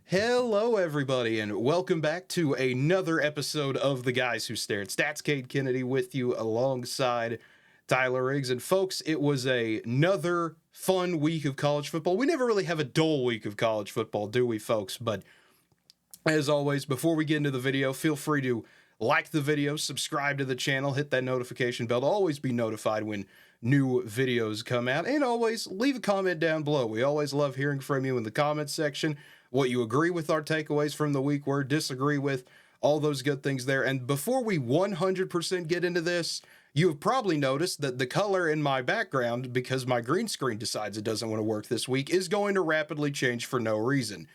Hello, everybody, and welcome back to another episode of The Guys Who Stare. Stats Cade Kennedy with you alongside Tyler Riggs. And folks, it was another fun week of college football. We never really have a dull week of college football, do we, folks? But as always, before we get into the video, feel free to like the video, subscribe to the channel, hit that notification bell to always be notified when new videos come out, and always leave a comment down below. We always love hearing from you in the comments section, what you agree with our takeaways from the week, where disagree with, all those good things there. And before we 100% get into this, you have probably noticed that the color in my background, because my green screen decides it doesn't want to work this week, is going to rapidly change for no reason.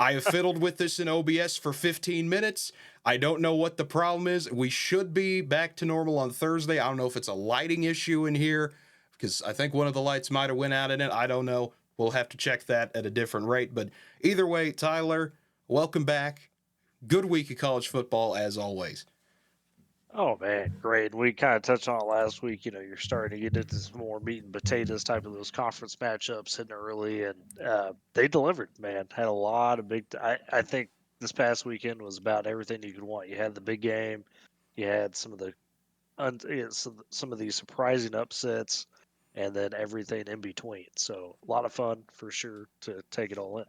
I have fiddled with this in OBS for 15 minutes. I don't know what the problem is. We should be back to normal on Thursday. I don't know if it's a lighting issue in here, because I think one of the lights might have went out in it. I don't know. We'll have to check that at a different rate. But either way, Tyler, welcome back. Good week of college football, as always. Oh man, great. We kind of touched on it last week. You're starting to get into some more meat and potatoes type of those conference matchups hitting early, and they delivered. Man, had a lot of big. I think this past weekend was about everything you could want. You had the big game, you had some of the some of these surprising upsets, and then everything in between. So a lot of fun for sure to take it all in.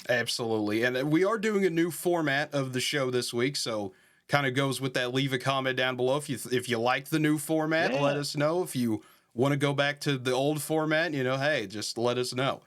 Absolutely. And we are doing a new format of the show this week, so kind of goes with that. Leave a comment down below if you like the new format. Let Yeah. us know. If you want to go back to the old format, hey, just let us know.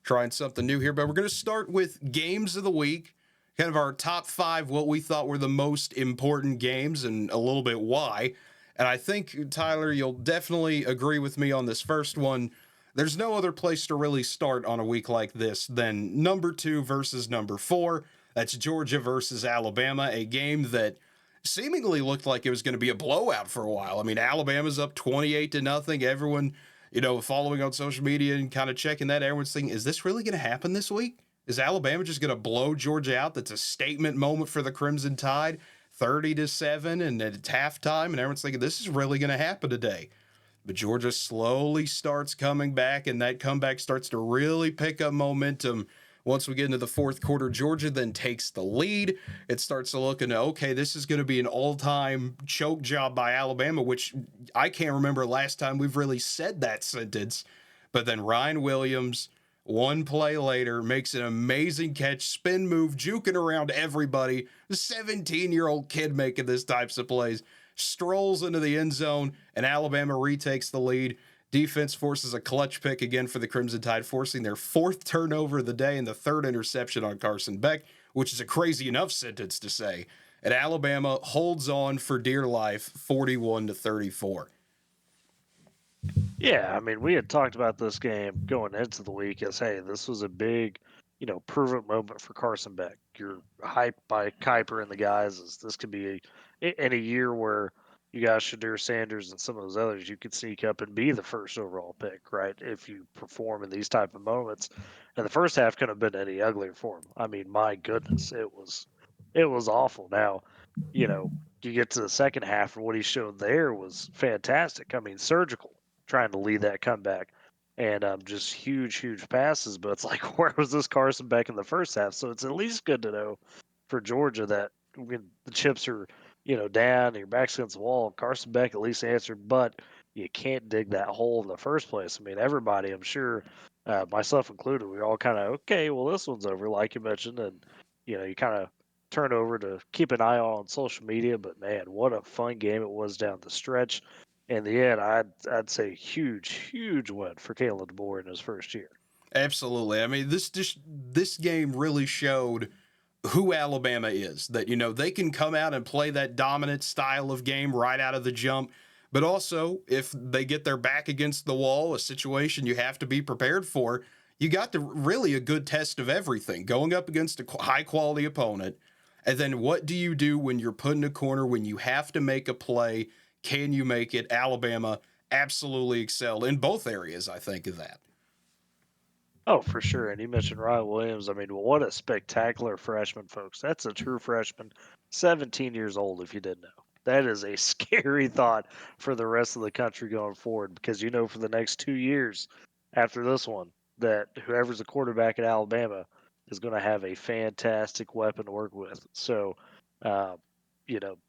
Trying something new here, but we're going to start with games of the week, kind of our top 5, what we thought were the most important games, and a little bit why. And I think, Tyler, you'll definitely agree with me on this first one. There's no other place to really start on a week like this than number 2 versus number 4. That's Georgia versus Alabama, a game that seemingly looked like it was going to be a blowout for a while. I mean, Alabama's up 28 to nothing. Everyone, following on social media and kind of checking that, everyone's thinking, is this really going to happen this week? Is Alabama just going to blow Georgia out? That's a statement moment for the Crimson Tide, 30-7, and it's halftime, and everyone's thinking this is really going to happen today. But Georgia slowly starts coming back, and that comeback starts to really pick up momentum. Once we get into the fourth quarter, Georgia then takes the lead. It starts to look, okay, this is going to be an all-time choke job by Alabama, which I can't remember last time we've really said that sentence. But then Ryan Williams, one play later, makes an amazing catch, spin move, juking around everybody. A 17-year-old kid making this types of plays, strolls into the end zone, and Alabama retakes the lead. Defense forces a clutch pick again for the Crimson Tide, forcing their 4th turnover of the day and the 3rd interception on Carson Beck, which is a crazy enough sentence to say. And Alabama holds on for dear life, 41-34. Yeah, I mean, we had talked about this game going into the week as, hey, this was a big, prove-it moment for Carson Beck. You're hyped by Kuiper and the guys. As this could be in a year where you got Shadur Sanders and some of those others, you could sneak up and be the first overall pick, right? If you perform in these type of moments. And the first half couldn't have been any uglier for him. I mean, my goodness, it was awful. Now, you get to the second half, and what he showed there was fantastic. I mean, surgical trying to lead that comeback. And just huge, huge passes. But it's like, where was this Carson Beck in the first half? So it's at least good to know for Georgia that when the chips are, down and your back's against the wall, Carson Beck at least answered, but you can't dig that hole in the first place. I mean, everybody, I'm sure, myself included, we are all kind of, okay, well, this one's over, like you mentioned. And, you kind of turn over to keep an eye on social media. But man, what a fun game it was down the stretch. In the end, I'd say huge, huge win for Caleb DeBoer in his first year. Absolutely. I mean, this game really showed who Alabama is. That they can come out and play that dominant style of game right out of the jump, but also if they get their back against the wall, a situation you have to be prepared for. You got really a good test of everything going up against a high quality opponent. And then what do you do when you're put in a corner, when you have to make a play? Can you make it? Alabama absolutely excelled in both areas, I think, of that. Oh, for sure. And you mentioned Ryan Williams. I mean, what a spectacular freshman, folks. That's a true freshman, 17 years old, if you didn't know. That is a scary thought for the rest of the country going forward because for the next 2 years after this one, that whoever's the quarterback at Alabama, is going to have a fantastic weapon to work with. So, uh,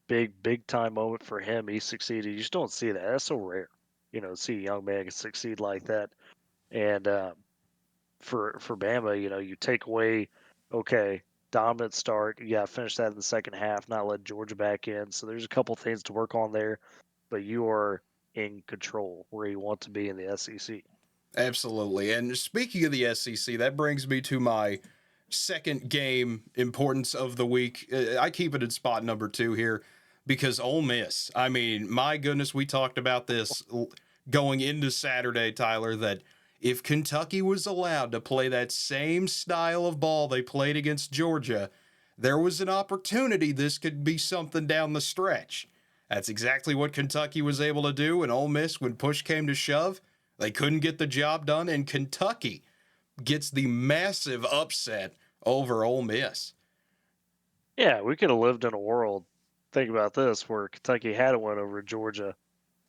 big time moment for him. He succeeded. You just don't see that. That's so rare, to see a young man succeed like that. And for Bama, you take away, okay, dominant start. You got to finish that in the second half, not let Georgia back in. So there's a couple things to work on there, but you are in control where you want to be in the SEC. Absolutely. And speaking of the SEC, that brings me to my second game importance of the week. I keep it in spot number 2 here because Ole Miss. I mean, my goodness, we talked about this going into Saturday, Tyler, that if Kentucky was allowed to play that same style of ball they played against Georgia, there was an opportunity this could be something down the stretch. That's exactly what Kentucky was able to do, and Ole Miss, when push came to shove, they couldn't get the job done, and Kentucky gets the massive upset over Ole Miss. Yeah, we could have lived in a world, think about this, where Kentucky had a win over Georgia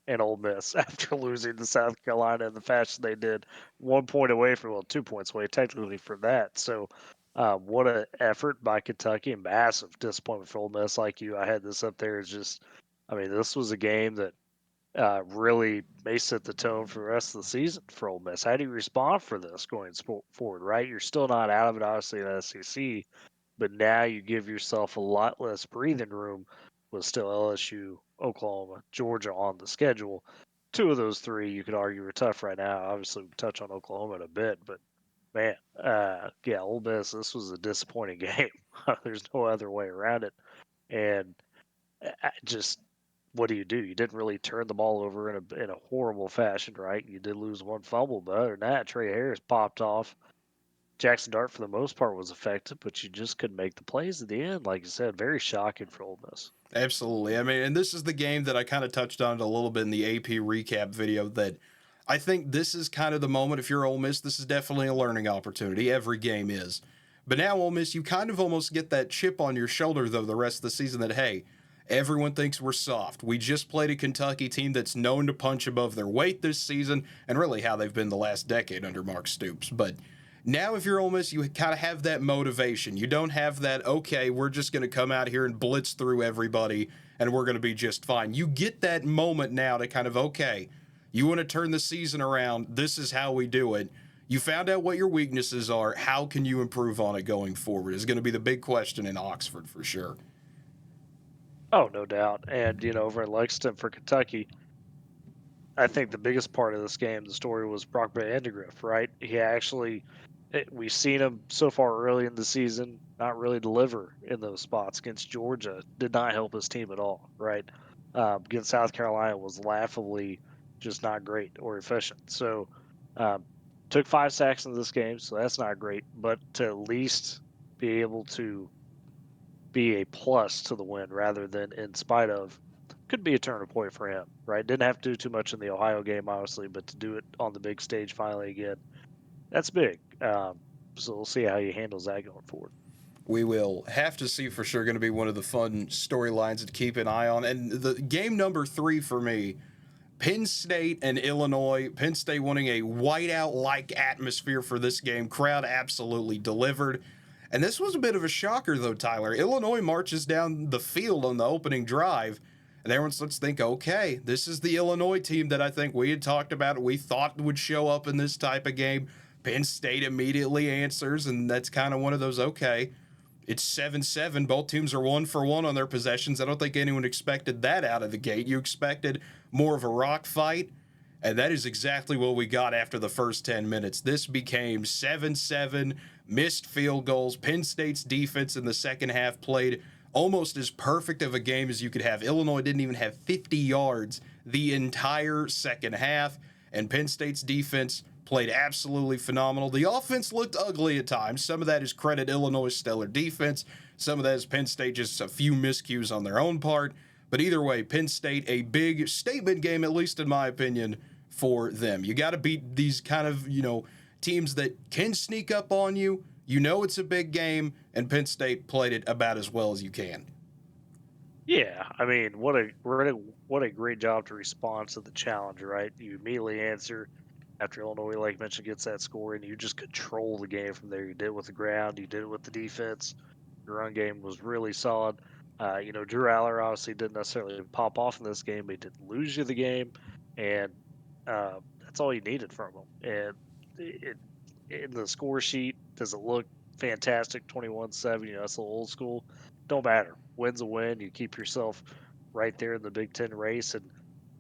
and Ole Miss after losing to South Carolina in the fashion they did, 1 point away from, well, 2 points away technically for that. So, what an effort by Kentucky and massive disappointment for Ole Miss. Like you, I had this up there. Is just, I mean, this was a game that really may set the tone for the rest of the season for Ole Miss. How do you respond for this going forward? Right, you're still not out of it, obviously, in the SEC, but now you give yourself a lot less breathing room with still LSU, Oklahoma, Georgia on the schedule. Two of those three you could argue are tough right now. Obviously, we touch on Oklahoma in a bit, but man, yeah, Ole Miss, this was a disappointing game. There's no other way around it. And just what do? You didn't really turn the ball over in a horrible fashion, right? You did lose one fumble, but other than that, Trey Harris popped off. Jackson Dart, for the most part, was effective, but you just couldn't make the plays at the end. Like you said, very shocking for Ole Miss. Absolutely. I mean, and this is the game that I kind of touched on it a little bit in the AP recap video that I think this is kind of the moment. If you're Ole Miss, this is definitely a learning opportunity. Every game is. But now, Ole Miss, you kind of almost get that chip on your shoulder, though, the rest of the season that, hey, everyone thinks we're soft. We just played a Kentucky team that's known to punch above their weight this season, and really how they've been the last decade under Mark Stoops. But now, if you're Ole Miss, you kind of have that motivation. You don't have that, okay, we're just going to come out here and blitz through everybody and we're going to be just fine. You get that moment now to kind of, okay, you want to turn the season around. This is how we do it. You found out what your weaknesses are. How can you improve on it going forward is going to be the big question in Oxford for sure. Oh, no doubt. And, over in Lexington for Kentucky, I think the biggest part of this game, the story was Brock Vandegrift, right? He actually, we've seen him so far early in the season not really deliver in those spots against Georgia. Did not help his team at all, right? Against South Carolina was laughably just not great or efficient. So, um, took 5 sacks in this game, so that's not great. But to at least be able to be a plus to the win rather than in spite of could be a turning point for him, right? Didn't have to do too much in the Ohio game, obviously, but to do it on the big stage finally again, that's big. So we'll see how he handles that going forward. We will have to see for sure. Going to be one of the fun storylines to keep an eye on. And the game number 3 for me, Penn State and Illinois. Penn State wanting a whiteout-like atmosphere for this game. Crowd absolutely delivered. And this was a bit of a shocker, though, Tyler. Illinois marches down the field on the opening drive, and everyone starts to think, okay, this is the Illinois team that I think we had talked about, we thought would show up in this type of game. Penn State immediately answers, and that's kind of one of those, okay, it's 7-7. Both teams are 1-for-1 on their possessions. I don't think anyone expected that out of the gate. You expected more of a rock fight, and that is exactly what we got after the first 10 minutes. This became 7-7, missed field goals. Penn State's defense in the second half played almost as perfect of a game as you could have. Illinois didn't even have 50 yards the entire second half, and Penn State's defense played absolutely phenomenal. The offense looked ugly at times. Some of that is credit Illinois' stellar defense. Some of that is Penn State just a few miscues on their own part. But either way, Penn State, a big statement game, at least in my opinion, for them. You got to beat these kind of, teams that can sneak up on you. You know it's a big game, and Penn State played it about as well as you can. Yeah, I mean, what a great job to respond to the challenge, right? You immediately answer. after Illinois, like you mentioned, gets that score, and you just control the game from there. You did it with the ground, you did it with the defense. Your run game was really solid. Drew Aller obviously didn't necessarily pop off in this game, but he didn't lose you the game, and that's all you needed from him. And it, in the score sheet, does it look fantastic? 21-7. That's a little old school. Don't matter. Win's a win. You keep yourself right there in the Big Ten race, and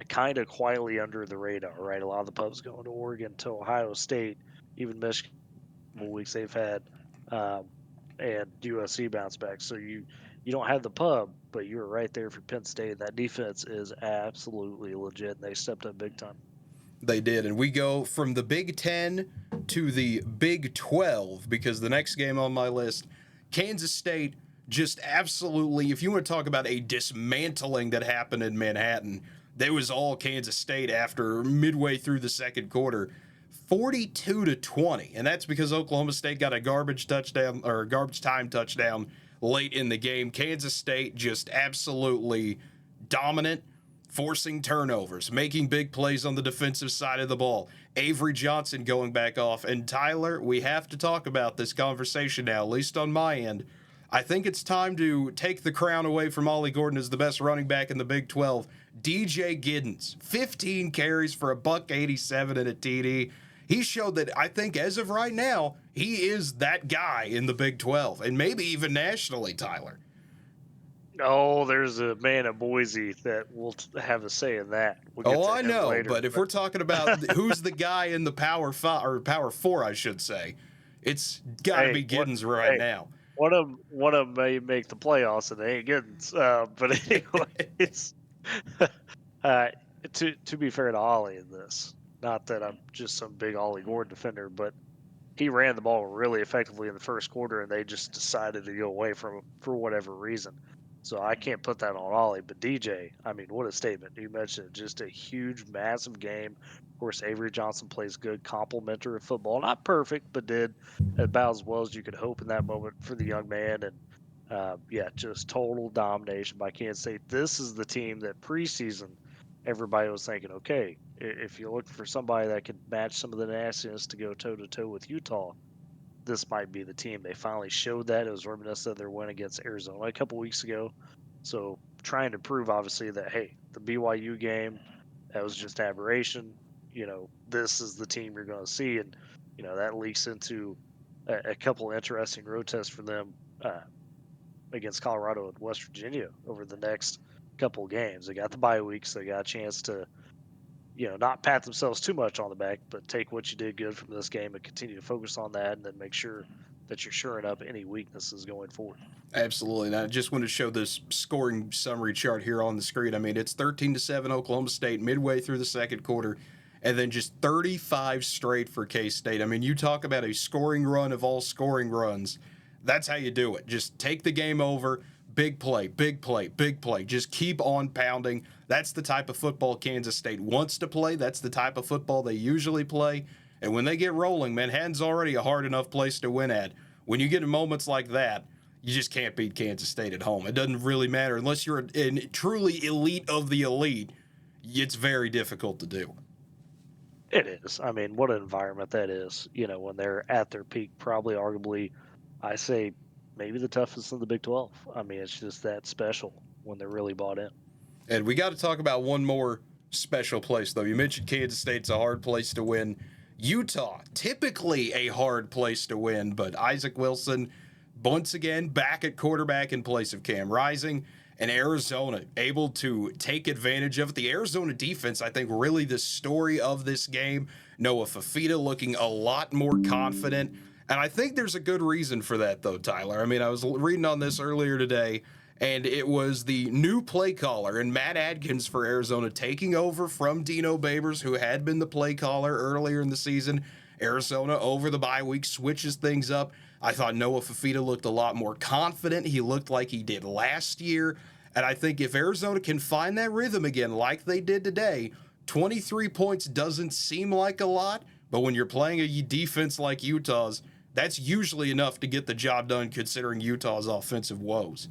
kind of quietly under the radar, right? A lot of the pubs going to Oregon, to Ohio State, even Michigan. Weeks they've had, um, and USC bounce back. So you don't have the pub, but you're right there for Penn State. That defense is absolutely legit, and they stepped up big time. They did. And we go from the Big Ten to the Big 12 because the next game on my list, Kansas State, just absolutely, if you want to talk about a dismantling that happened in Manhattan, that was all Kansas State after midway through the second quarter. 42-20, and that's because Oklahoma State got a garbage touchdown or garbage time touchdown late in the game. Kansas State just absolutely dominant, forcing turnovers, making big plays on the defensive side of the ball. Avery Johnson going back off. And Tyler, we have to talk about this conversation now, at least on my end. I think it's time to take the crown away from Ollie Gordon as the best running back in the Big 12. DJ Giddens, 15 carries for $187 and a TD. He showed that I think as of right now, he is that guy in the Big 12 and maybe even nationally, Tyler. Oh, there's a man at Boise that will have a say in that. We'll get to I him know, later. but if we're talking about who's the guy in the Power 5 or Power 4, I should say, it's got to be Giddens right now. One of them may make the playoffs, and they ain't Giddens. But anyways, to be fair to Ollie in this, not that I'm just some big Ollie Gordon defender, but he ran the ball really effectively in the first quarter, and they just decided to go away from him for whatever reason. So I can't put that on Ollie. But DJ, I mean, what a statement. You mentioned just a huge, massive game. Of course, Avery Johnson plays good complementary football. Not perfect, but did about as well as you could hope in that moment for the young man. And just total domination by Kansas State. This is the team that preseason everybody was thinking, okay, if you're looking for somebody that could match some of the nastiness to go toe to toe with Utah, this might be the team. They finally showed that. It was reminiscent of their win against Arizona a couple weeks ago. So trying to prove, obviously, that, hey, the BYU game, that was just aberration. This is the team you're going to see. And, that leaks into a couple interesting road tests for them against Colorado and West Virginia over the next couple of games. They got the bye weeks. They got a chance to, not pat themselves too much on the back, but take what you did good from this game and continue to focus on that, and then make sure that you're shoring up any weaknesses going forward. Absolutely. And I just want to show this scoring summary chart here on the screen. I mean, it's 13-7 Oklahoma State midway through the second quarter, and then just 35 straight for K-State. I mean, you talk about a scoring run of all scoring runs. That's how you do it. Just take the game over. Big play, big play, big play. Just keep on pounding. That's the type of football Kansas State wants to play. That's the type of football they usually play. And when they get rolling, Manhattan's already a hard enough place to win at. When you get in moments like that, you just can't beat Kansas State at home. It doesn't really matter. Unless you're a truly elite of the elite, it's very difficult to do. It is. I mean, what an environment that is, when they're at their peak, probably arguably, I say, maybe the toughest in the Big 12. I mean, it's just that special when they're really bought in. And we got to talk about one more special place, though. You mentioned Kansas State's a hard place to win. Utah, typically a hard place to win, but Isaac Wilson, once again, back at quarterback in place of Cam Rising, and Arizona able to take advantage of it. The Arizona defense, I think, really the story of this game. Noah Fafita looking a lot more confident. And I think there's a good reason for that, though, Tyler. I mean, I was reading on this earlier today, and it was the new play caller and Matt Adkins for Arizona taking over from Dino Babers, who had been the play caller earlier in the season. Arizona, over the bye week, switches things up. I thought Noah Fafita looked a lot more confident. He looked like he did last year. And I think if Arizona can find that rhythm again like they did today, 23 points doesn't seem like a lot, but when you're playing a defense like Utah's, that's usually enough to get the job done considering Utah's offensive woes.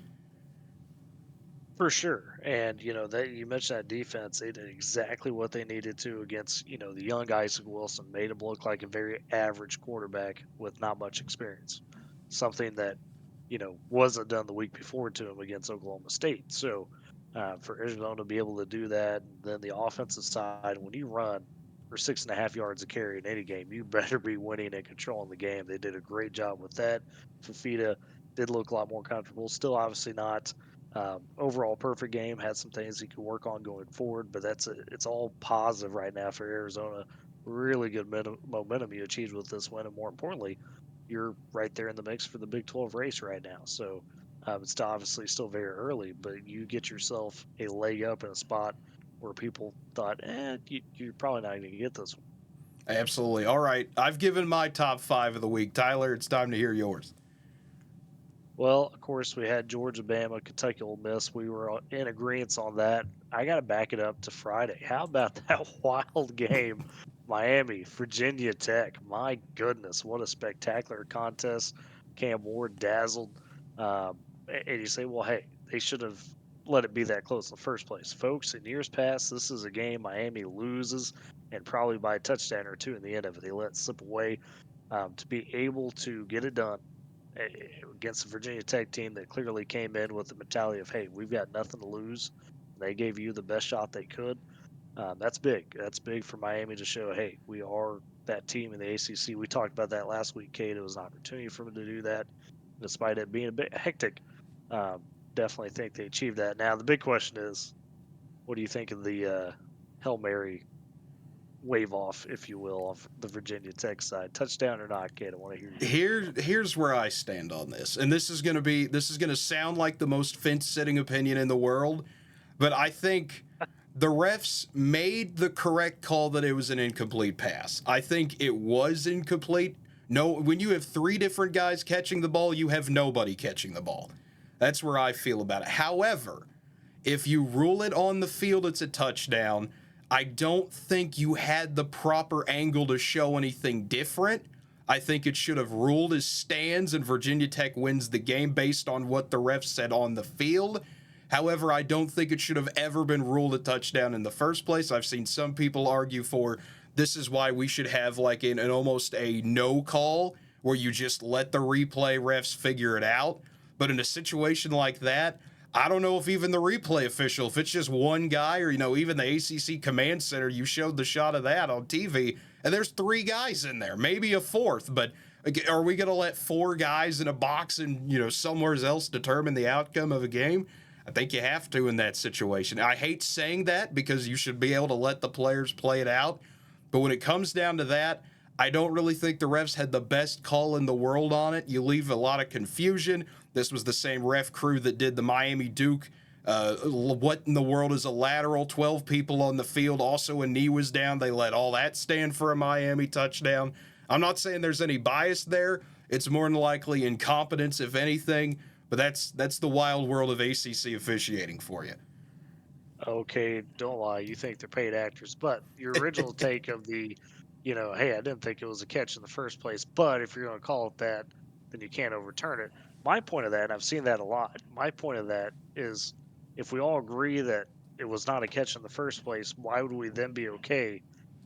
For sure. And, that you mentioned that defense, they did exactly what they needed to against, the young Isaac Wilson, made him look like a very average quarterback with not much experience. Something that, wasn't done the week before to him against Oklahoma State. So for Arizona to be able to do that, and then the offensive side, when you run for 6.5 yards a carry in any game, you better be winning and controlling the game. They did a great job with that. Fafita did look a lot more comfortable. Still, obviously not overall perfect game. Had some things he could work on going forward, but it's all positive right now for Arizona. Really good momentum you achieved with this win, and more importantly, you're right there in the mix for the Big 12 race right now. So it's obviously still very early, but you get yourself a leg up in a spot where people thought, you're probably not going to get this one. Absolutely. All right. I've given my top 5 of the week. Tyler, it's time to hear yours. Well, of course, we had Georgia, Bama, Kentucky, Ole Miss. We were in agreement on that. I got to back it up to Friday. How about that wild game, Miami, Virginia Tech? My goodness, what a spectacular contest! Cam Ward dazzled. And you say, well, hey, they should have let it be that close in the first place, folks. In years past, this is a game Miami loses, and probably by a touchdown or two in the end of it, they let it slip away. To be able to get it done against the Virginia Tech team that clearly came in with the mentality of, hey, we've got nothing to lose. They gave you the best shot they could. That's big. That's big for Miami to show, hey, we are that team in the ACC. We talked about that last week, Cade. It was an opportunity for them to do that, despite it being a bit hectic. Um, Definitely think they achieved that. Now, the big question is, what do you think of the Hail Mary wave off, if you will, of the Virginia Tech side? Touchdown or not, Cade? I want to hear your take here. Here's where I stand on this. And this is going to sound like the most fence-sitting opinion in the world, but I think the refs made the correct call that it was an incomplete pass. I think it was incomplete. No, when you have 3 different guys catching the ball, you have nobody catching the ball. That's where I feel about it. However, if you rule it on the field, it's a touchdown. I don't think you had the proper angle to show anything different. I think it should have ruled as stands and Virginia Tech wins the game based on what the refs said on the field. However, I don't think it should have ever been ruled a touchdown in the first place. I've seen some people argue for this is why we should have like an almost a no call where you just let the replay refs figure it out. But in a situation like that, I don't know if even the replay official, if it's just one guy or, even the ACC Command Center, you showed the shot of that on TV, and there's 3 guys in there, maybe a 4th, but are we going to let 4 guys in a box and, somewhere else determine the outcome of a game? I think you have to in that situation. I hate saying that because you should be able to let the players play it out, but when it comes down to that, I don't really think the refs had the best call in the world on it. You leave a lot of confusion. This was the same ref crew that did the Miami Duke. What in the world is a lateral? 12 people on the field. Also, a knee was down. They let all that stand for a Miami touchdown. I'm not saying there's any bias there. It's more than likely incompetence, if anything. But that's the wild world of ACC officiating for you. Okay, don't lie. You think they're paid actors, but your original take of hey, I didn't think it was a catch in the first place, but if you're going to call it that, then you can't overturn it. My point of that, and I've seen that a lot. My point of that is, if we all agree that it was not a catch in the first place, why would we then be okay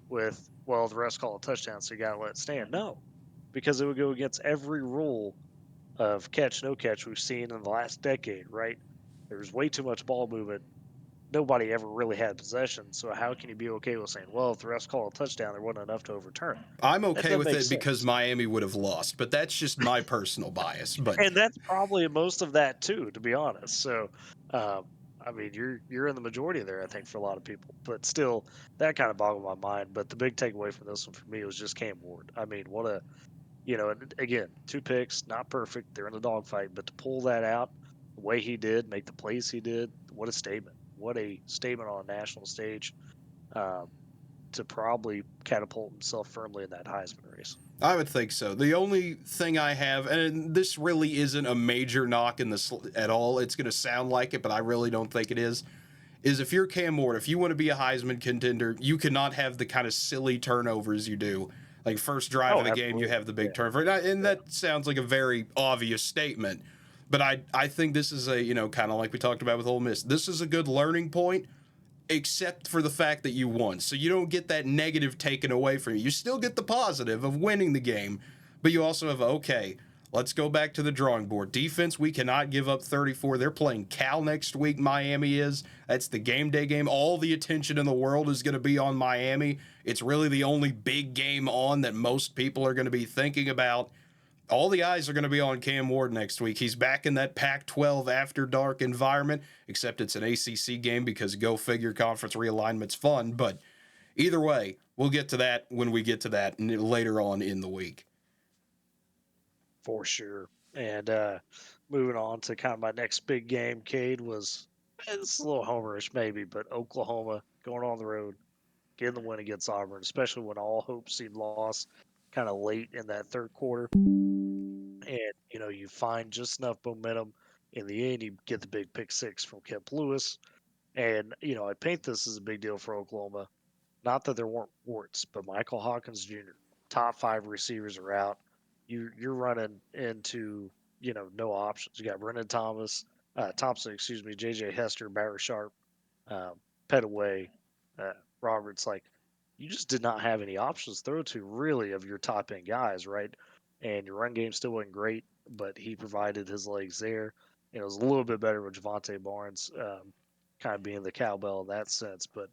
with, well, the refs call a touchdown, so you got to let it stand? No, because it would go against every rule of catch, no catch we've seen in the last decade, right? There's way too much ball movement. Nobody ever really had possession. So how can you be okay with saying, well, if the refs call a touchdown, there wasn't enough to overturn it? I'm That okay doesn't with make it because sense. Miami would have lost, but that's just my personal bias. But And that's probably most of that too, to be honest. So, um, I mean, you're in the majority there, I think, for a lot of people. But still, that kind of boggled my mind. But the big takeaway from this one for me was just Cam Ward. I mean, what a and again, 2 picks, not perfect. They're in a dogfight, but to pull that out the way he did, make the plays he did, what a statement! What a statement on a national stage. Um, to probably catapult himself firmly in that Heisman race. I would think so. The only thing I have, and this really isn't a major knock in this at all, it's going to sound like it, but I really don't think it is if you're Cam Ward, if you want to be a Heisman contender, you cannot have the kind of silly turnovers you do. Like first drive of Oh, the game, you absolutely. have the big Yeah. turnover. And Yeah. that sounds like a very obvious statement. But I think this is a, kind of like we talked about with Ole Miss. This is a good learning point, except for the fact that you won. So you don't get that negative taken away from you. You still get the positive of winning the game, but you also have, okay, let's go back to the drawing board. Defense, we cannot give up 34. They're playing Cal next week, Miami is. That's the game day game. All the attention in the world is going to be on Miami. It's really the only big game on that most people are going to be thinking about. All the eyes are going to be on Cam Ward next week. He's back in that Pac-12 after dark environment, except it's an ACC game because go figure, conference realignment's fun. But either way, we'll get to that when we get to that later on in the week. For sure. And moving on to kind of my next big game, Cade, was it's a little homerish maybe, but Oklahoma going on the road, getting the win against Auburn, especially when all hope seemed lost kind of late in that third quarter. And, you find just enough momentum in the end, you get the big pick six from Kip Lewis. And, I paint this as a big deal for Oklahoma. Not that there weren't warts, but Michael Hawkins Jr., top five receivers are out. You're running into, no options. You got Brendan Thompson, excuse me, J.J. Hester, Barry Sharp, um, Petaway, Roberts. Like, you just did not have any options to throw to really of your top end guys, right? And your run game still wasn't great, but he provided his legs there. It was a little bit better with Javante Barnes, kind of being the cowbell in that sense, but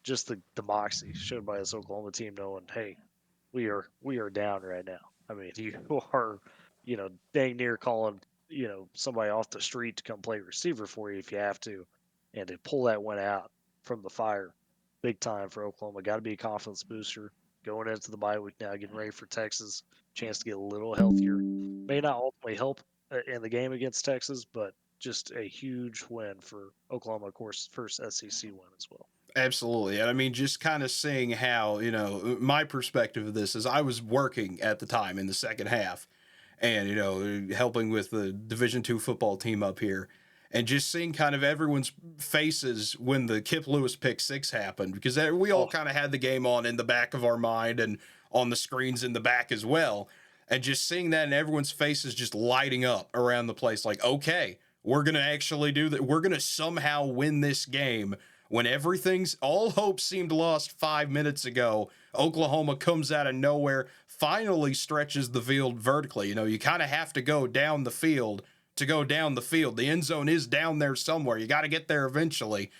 just the moxie showed by this Oklahoma team, knowing, hey, we are down right now. I mean, you are, dang near calling, somebody off the street to come play receiver for you if you have to, and to pull that one out from the fire, big time for Oklahoma. Got to be a confidence booster going into the bye week now, getting ready for Texas. Chance to get a little healthier. May not ultimately help in the game against Texas, but just a huge win for Oklahoma. Of course, first SEC win as well. Absolutely. And I mean, just kind of seeing how, my perspective of this is I was working at the time in the second half and, helping with the Division II football team up here and just seeing kind of everyone's faces when the Kip Lewis pick six happened because we all Oh, kind of had the game on in the back of our mind and on the screens in the back as well. And just seeing that and everyone's faces just lighting up around the place like, okay, we're going to actually do that. We're going to somehow win this game when everything's all hope seemed lost 5 minutes ago. Oklahoma comes out of nowhere, finally stretches the field vertically. You kind of have to go down the field to go down the field. The end zone is down there somewhere. You got to get there eventually.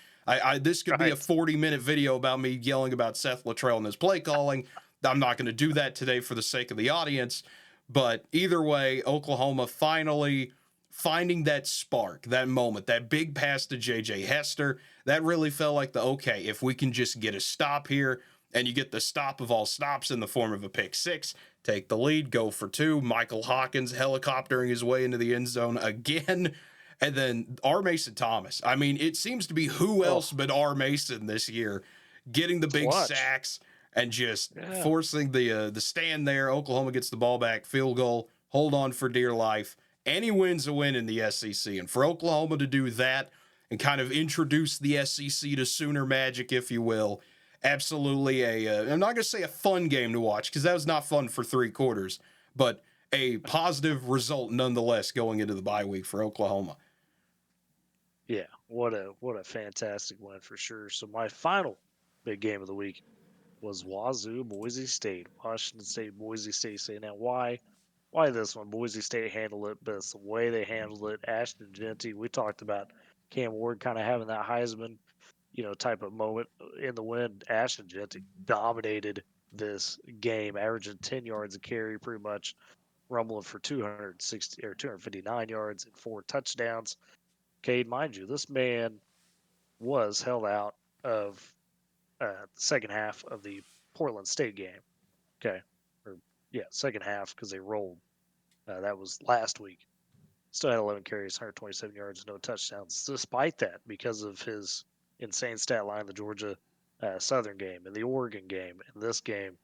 This could be a right. 40-minute video about me yelling about Seth Luttrell and his play calling. I'm not going to do that today for the sake of the audience. But either way, Oklahoma finally finding that spark, that moment, that big pass to J.J. Hester, that really felt like okay, if we can just get a stop here, and you get the stop of all stops in the form of a pick six, take the lead, go for two. Michael Hawkins helicoptering his way into the end zone again. And then R. Mason Thomas. I mean, it seems to be who Oh, else but R. Mason this year getting the big clutch. sacks and just Yeah. forcing the stand there. Oklahoma gets the ball back, field goal, hold on for dear life. Any win's a win in the SEC. And for Oklahoma to do that and kind of introduce the SEC to Sooner magic, if you will, absolutely I'm not going to say a fun game to watch because that was not fun for 3 quarters, but a positive result nonetheless going into the bye week for Oklahoma. Yeah. What a fantastic win for sure. So my final big game of the week was Wazoo Boise State. Washington State, Boise State. Say now why this one? Boise State handled it, but it's the way they handled it. Ashton Genty, we talked about Cam Ward kind of having that Heisman, type of moment in the win. Ashton Genty dominated this game, averaging 10 yards a carry, pretty much rumbling for 260 or 259 yards and 4 touchdowns. Cade, mind you, this man was held out of the second half of the Portland State game. Okay, or yeah, second half because they rolled. That was last week. Still had 11 carries, 127 yards, no touchdowns. Despite that, because of his insane stat line, the Georgia Southern game and the Oregon game and this game,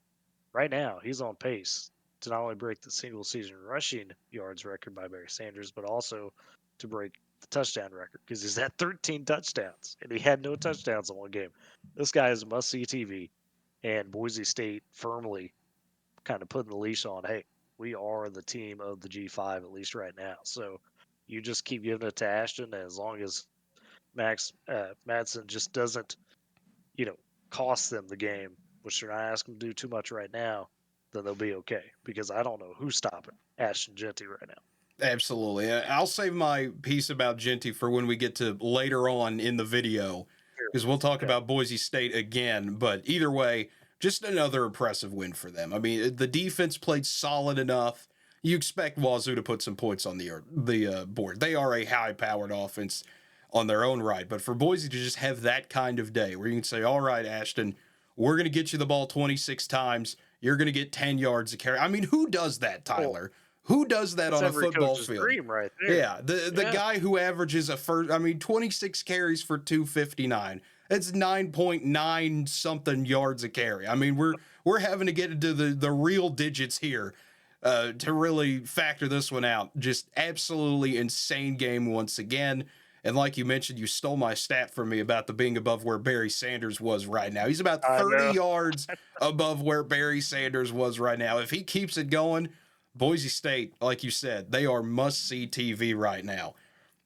right now he's on pace to not only break the single season rushing yards record by Barry Sanders, but also to break the touchdown record because he's at 13 touchdowns and he had no touchdowns in one game. This guy is must see TV, and Boise State firmly kind of putting the leash on. Hey, we are the team of the G5 at least right now. So You just keep giving it to Ashton, as long as Max Madsen just doesn't, you know, cost them the game, which they're not asking them to do too much right now, then they'll be okay. Because I don't know who's stopping Ashton Genty right now. Absolutely. I'll save my piece about Genty for when we get to later on in the video, because we'll talk Okay. about Boise State again. But either way, just another impressive win for them. I mean, the defense played solid enough. You expect Wazoo to put some points on the board. They are a high-powered offense on their own right, but for Boise to just have that kind of day where you can say, "All right, Ashton, we're going to get you the ball 26 times. You're going to get 10 yards a carry." I mean, who does that, Well, Tyler? Who does that that's on a every football coach's field? dream right there. Yeah, the Yeah. guy who averages 26 carries for 259. That's 9.9 something yards a carry. I mean, we're having to get into the real digits here to really factor this one out. Just absolutely insane game once again. And like you mentioned, you stole my stat from me about the being above where Barry Sanders was right now. He's about I 30 know. yards above where Barry Sanders was right now. If he keeps it going, Boise State, like you said, they are must-see TV right now.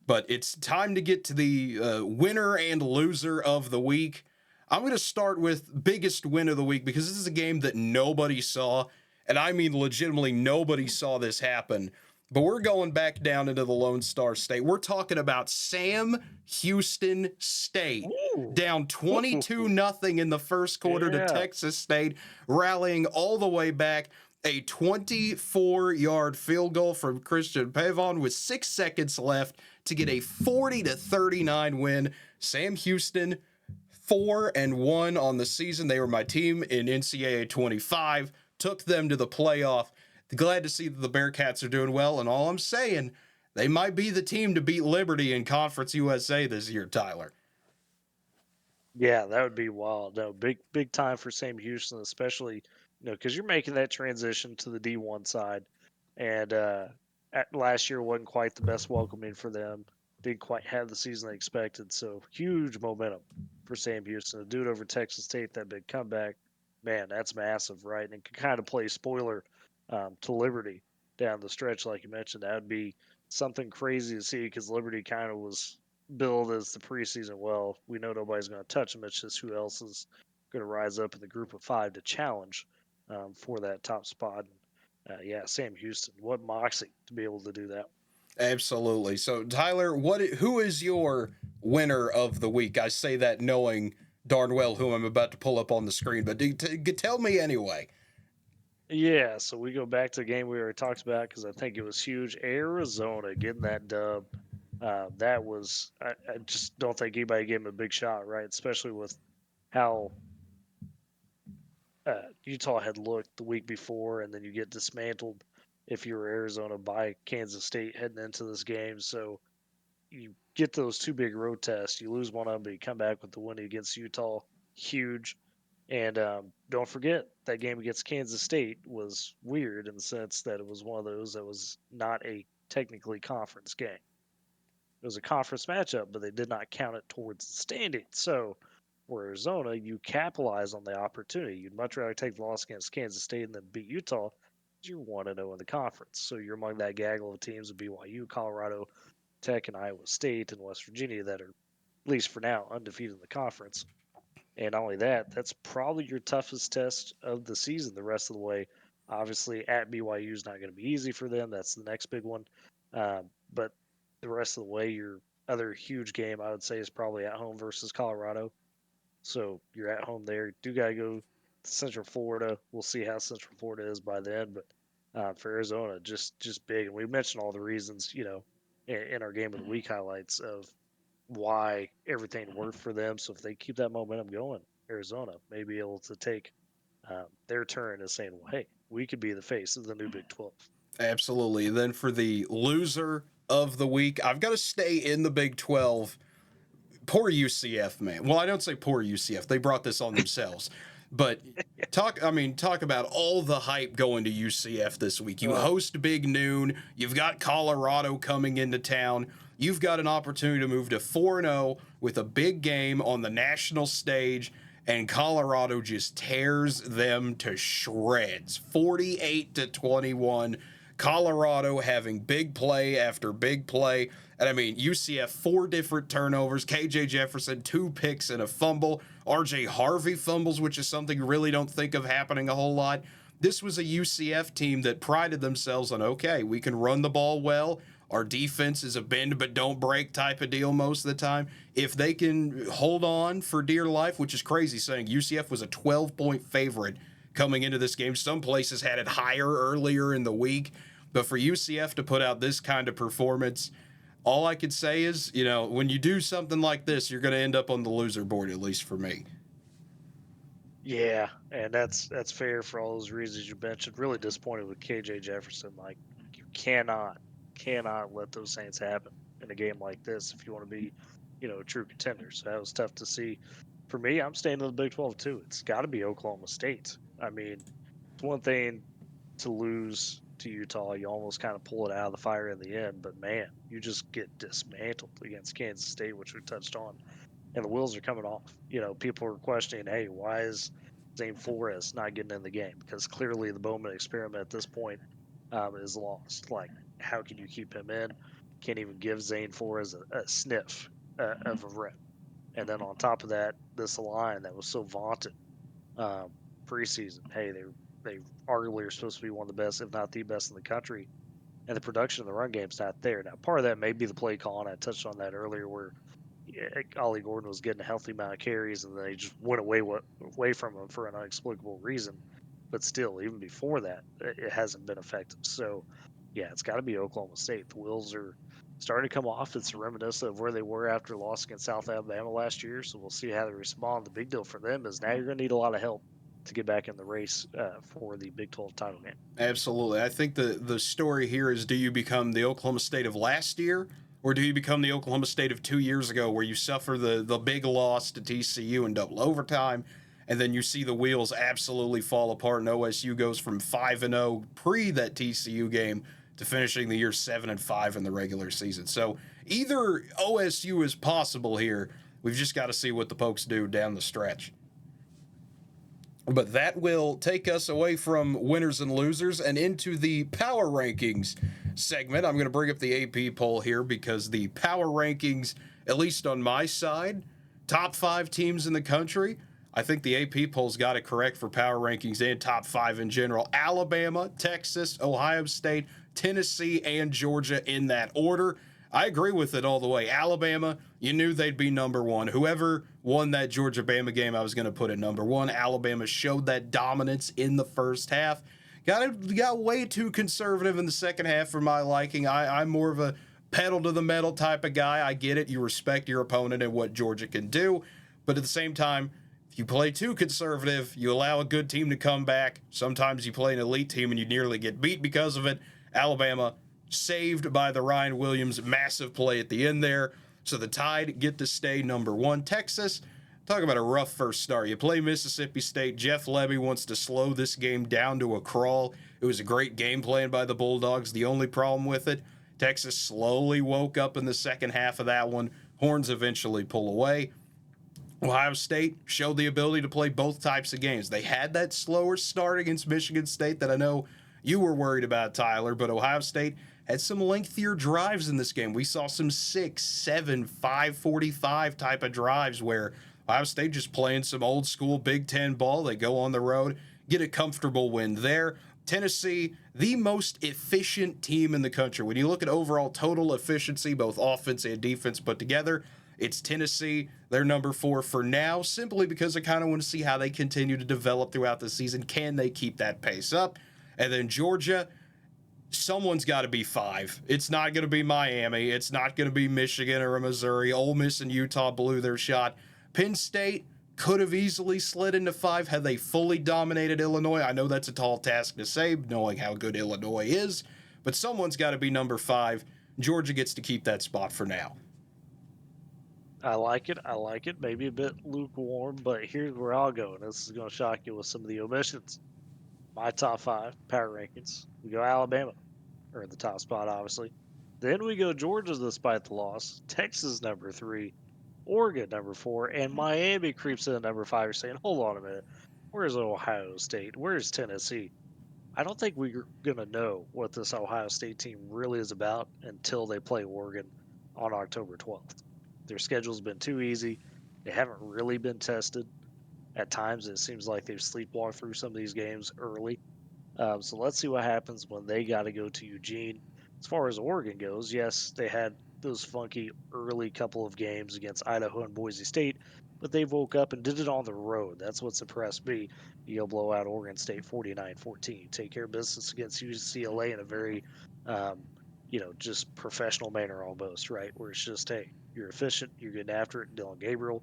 But it's time to get to the winner and loser of the week. I'm going to start with biggest win of the week because this is a game that nobody saw, and I mean legitimately nobody saw this happen. But we're going back down into the Lone Star State. We're talking about Sam Houston State Ooh. down 22-0 in the first quarter to Yeah. Texas State, rallying all the way back. A 24-yard field goal from Christian Pavon with 6 seconds left to get a 40-39 win. Sam Houston 4-1 on the season. They were my team in NCAA 25. Took them to the playoff. Glad to see that the Bearcats are doing well. And all I'm saying, they might be the team to beat Liberty in Conference USA this year, Tyler. Yeah, that would be wild. No, big time for Sam Houston, especially because you're making that transition to the D1 side, and last year wasn't quite the best welcoming for them. Didn't quite have the season they expected, so huge momentum for Sam Houston to do it over Texas State. That big comeback, man, that's massive, right? And can kind of play spoiler to Liberty down the stretch, like you mentioned. That would be something crazy to see because Liberty kind of was billed as the preseason. Well, we know nobody's going to touch them. It's just who else is going to rise up in the group of five to challenge for that top spot. Yeah, Sam Houston, what moxie to be able to do that. Absolutely. So, Tyler, who is your winner of the week? I say that knowing darn well who I'm about to pull up on the screen, but tell me anyway. Yeah, so we go back to the game we already talked about because I think it was huge. Arizona getting that dub. That was, I just don't think anybody gave him a big shot, right? Especially with how Utah had looked the week before, and then you get dismantled if you were Arizona by Kansas State heading into this game. So you get those two big road tests. You lose one of them, but you come back with the win against Utah. Huge. And don't forget that game against Kansas State was weird in the sense that it was one of those that was not a technically conference game. It was a conference matchup, but they did not count it towards the standings. So for Arizona, you capitalize on the opportunity. You'd much rather take the loss against Kansas State than beat Utah. You're 1-0 in the conference. So you're among that gaggle of teams of BYU, Colorado, Tech, and Iowa State and West Virginia that are, at least for now, undefeated in the conference. And not only that, that's probably your toughest test of the season the rest of the way. Obviously, at BYU is not going to be easy for them. That's the next big one. But the rest of the way, your other huge game, I would say, is probably at home versus Colorado. So you're at home there. You do got to go to Central Florida. We'll see how Central Florida is by then. But for Arizona, just big. And we mentioned all the reasons, in our game of the week highlights of why everything worked for them. So if they keep that momentum going, Arizona may be able to take their turn as saying, well, hey, we could be the face of the new Big 12. Absolutely. And then for the loser of the week, I've got to stay in the Big 12. Poor UCF, man. Well, I don't say poor UCF. They brought this on themselves. But talk about all the hype going to UCF this week. You host Big Noon. You've got Colorado coming into town. You've got an opportunity to move to 4-0 with a big game on the national stage, and Colorado just tears them to shreds. 48-21. Colorado having big play after big play. And I mean, UCF, 4 different turnovers, KJ Jefferson, 2 picks and a fumble. RJ Harvey fumbles, which is something you really don't think of happening a whole lot. This was a UCF team that prided themselves on, okay, we can run the ball well. Our defense is a bend but don't break type of deal most of the time. If they can hold on for dear life, which is crazy saying UCF was a 12-point favorite coming into this game. Some places had it higher earlier in the week. But for UCF to put out this kind of performance, all I could say is, when you do something like this, you're going to end up on the loser board, at least for me. Yeah, and that's fair for all those reasons you mentioned. Really disappointed with KJ Jefferson. Like, you cannot let those Saints happen in a game like this if you want to be, a true contender. So that was tough to see. For me, I'm staying in the Big 12 too. It's got to be Oklahoma State. I mean, it's one thing to lose to Utah. You almost kind of pull it out of the fire in the end, but man, you just get dismantled against Kansas State, which we touched on. And the wheels are coming off. People are questioning, hey, why is Zane Flores not getting in the game? Because clearly the Bowman experiment at this point is lost. Like, how can you keep him in? Can't even give Zane Flores a sniff of a rep. And then on top of that, this line that was so vaunted preseason. Hey, they arguably are supposed to be one of the best, if not the best in the country. And the production of the run game's not there. Now, part of that may be the play call, and I touched on that earlier, where Ollie Gordon was getting a healthy amount of carries, and they just went away from him for an inexplicable reason. But still, even before that, it hasn't been effective. So, yeah, it's got to be Oklahoma State. The wheels are starting to come off. It's reminiscent of where they were after loss against South Alabama last year. So we'll see how they respond. The big deal for them is now you're going to need a lot of help to get back in the race for the Big 12 title game. Absolutely. I think the story here is, do you become the Oklahoma State of last year, or do you become the Oklahoma State of 2 years ago, where you suffer the big loss to TCU in double overtime, and then you see the wheels absolutely fall apart, and OSU goes from 5-0 pre that TCU game to finishing the year 7-5 in the regular season. So either OSU is possible here. We've just got to see what the Pokes do down the stretch. But that will take us away from winners and losers and into the power rankings segment. I'm going to bring up the AP poll here because the power rankings, at least on my side, top 5 teams in the country, I think the AP poll's got it correct for power rankings and top 5 in general. Alabama, Texas, Ohio State, Tennessee, and Georgia in that order. I agree with it all the way. Alabama, you knew they'd be number 1. Whoever won that Georgia-Bama game, I was going to put at number 1. Alabama showed that dominance in the first half. Got way too conservative in the second half for my liking. I'm more of a pedal to the metal type of guy. I get it. You respect your opponent and what Georgia can do. But at the same time, if you play too conservative, you allow a good team to come back. Sometimes you play an elite team and you nearly get beat because of it. Alabama saved by the Ryan Williams massive play at the end there. So the Tide get to stay number 1. Texas, talk about a rough first start. You play Mississippi State. Jeff Lebby wants to slow this game down to a crawl. It was a great game plan by the Bulldogs. The only problem with it, Texas slowly woke up in the second half of that one. Horns eventually pull away. Ohio State showed the ability to play both types of games. They had that slower start against Michigan State that I know you were worried about, Tyler, but Ohio State had some lengthier drives in this game. We saw some 6, 7, 5:45 type of drives where Ohio State just playing some old school Big Ten ball. They go on the road, get a comfortable win there. Tennessee, the most efficient team in the country. When you look at overall total efficiency, both offense and defense put together, it's Tennessee. They're number 4 for now, simply because I kind of want to see how they continue to develop throughout the season. Can they keep that pace up? And then Georgia, someone's got to be 5. It's not going to be Miami. It's not going to be Michigan or Missouri. Ole Miss and Utah blew their shot. Penn State could have easily slid into 5 had they fully dominated Illinois. I know that's a tall task to say, knowing how good Illinois is, but someone's got to be number 5. Georgia gets to keep that spot for now. I like it. Maybe a bit lukewarm, but here's where I'll go, and this is going to shock you with some of the omissions. My top 5 power rankings. We go Alabama, or in the top spot, obviously. Then we go Georgia despite the loss. Texas number 3. Oregon number 4. And Miami creeps in at number 5. You're saying, hold on a minute. Where's Ohio State? Where's Tennessee? I don't think we're going to know what this Ohio State team really is about until they play Oregon on October 12th. Their schedule's been too easy. They haven't really been tested. At times, it seems like they've sleepwalked through some of these games early. So let's see what happens when they got to go to Eugene. As far as Oregon goes, yes, they had those funky early couple of games against Idaho and Boise State, but they woke up and did it on the road. That's what impressed me. You'll blow out Oregon State 49-14. Take care of business against UCLA in a very, um, just professional manner almost, right? Where it's just, hey, you're efficient, you're getting after it. Dylan Gabriel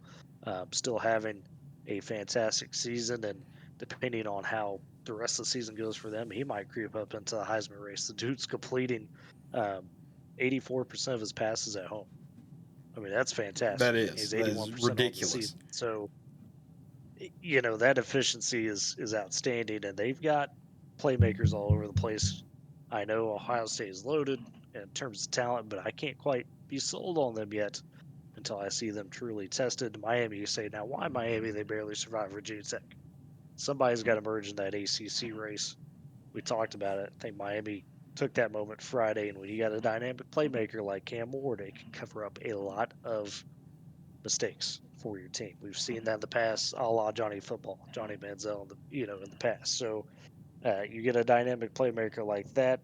still having a fantastic season, and depending on how the rest of the season goes for them, he might creep up into the Heisman race. The dude's completing um, 84% of his passes at home. I mean, that's fantastic. He's That is 81% on the ridiculous. season. So, that efficiency is outstanding, and they've got playmakers all over the place. I know Ohio State is loaded in terms of talent, but I can't quite be sold on them yet until I see them truly tested. Miami, you say, now why Miami? They barely survived Virginia Tech. Somebody's got to merge in that ACC race. We talked about it. I think Miami took that moment Friday, and when you got a dynamic playmaker like Cam Ward, it can cover up a lot of mistakes for your team. We've seen that in the past, a la Johnny Football, Johnny Manziel, in the past. So you get a dynamic playmaker like that,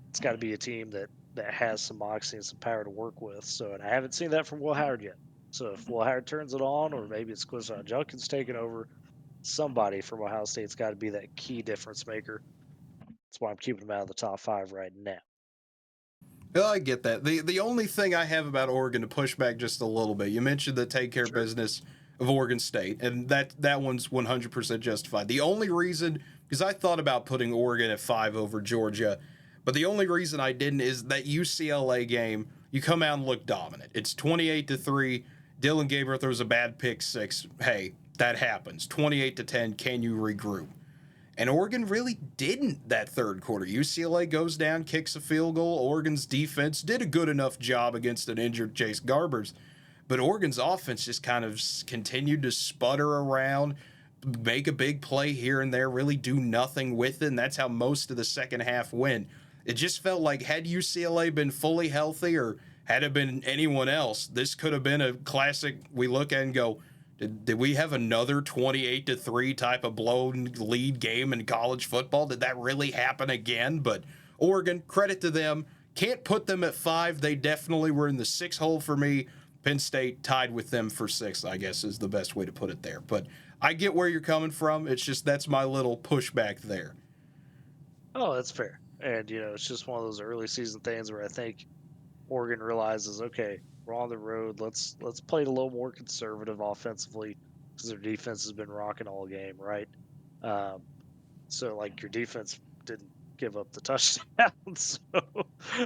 it's got to be a team that has some moxie and some power to work with. So, and I haven't seen that from Will Howard yet. So if Will Howard turns it on, or maybe it's Quinshon Judkins taking over, somebody from Ohio State's got to be that key difference maker. That's why I'm keeping them out of the top five right now. Well, I get that. The only thing I have about Oregon to push back just a little bit, you mentioned the take care Sure. business of Oregon State, and that one's 100% justified. The only reason, because I thought about putting Oregon at 5 over Georgia, but the only reason I didn't is that UCLA game, you come out and look dominant. It's 28-3. Dylan Gabriel throws a bad pick six. Hey, that happens. 28-10. Can you regroup? And Oregon really didn't that third quarter. UCLA goes down, kicks a field goal. Oregon's defense did a good enough job against an injured Chase Garbers. But Oregon's offense just kind of continued to sputter around, make a big play here and there, really do nothing with it. And that's how most of the second half went. It just felt like had UCLA been fully healthy or had it been anyone else, this could have been a classic we look at and go, did we have another 28-3 type of blown lead game in college football? Did that really happen again? But Oregon, credit to them. Can't put them at 5. They definitely were in the 6 hole for me. Penn State tied with them for 6, I guess is the best way to put it there. But I get where you're coming from. It's just that's my little pushback there. Oh, that's fair. And it's just one of those early season things where I think Oregon realizes, okay, we're on the road. Let's play it a little more conservative offensively because their defense has been rocking all game, right? Um, so like your defense didn't give up the touchdown, so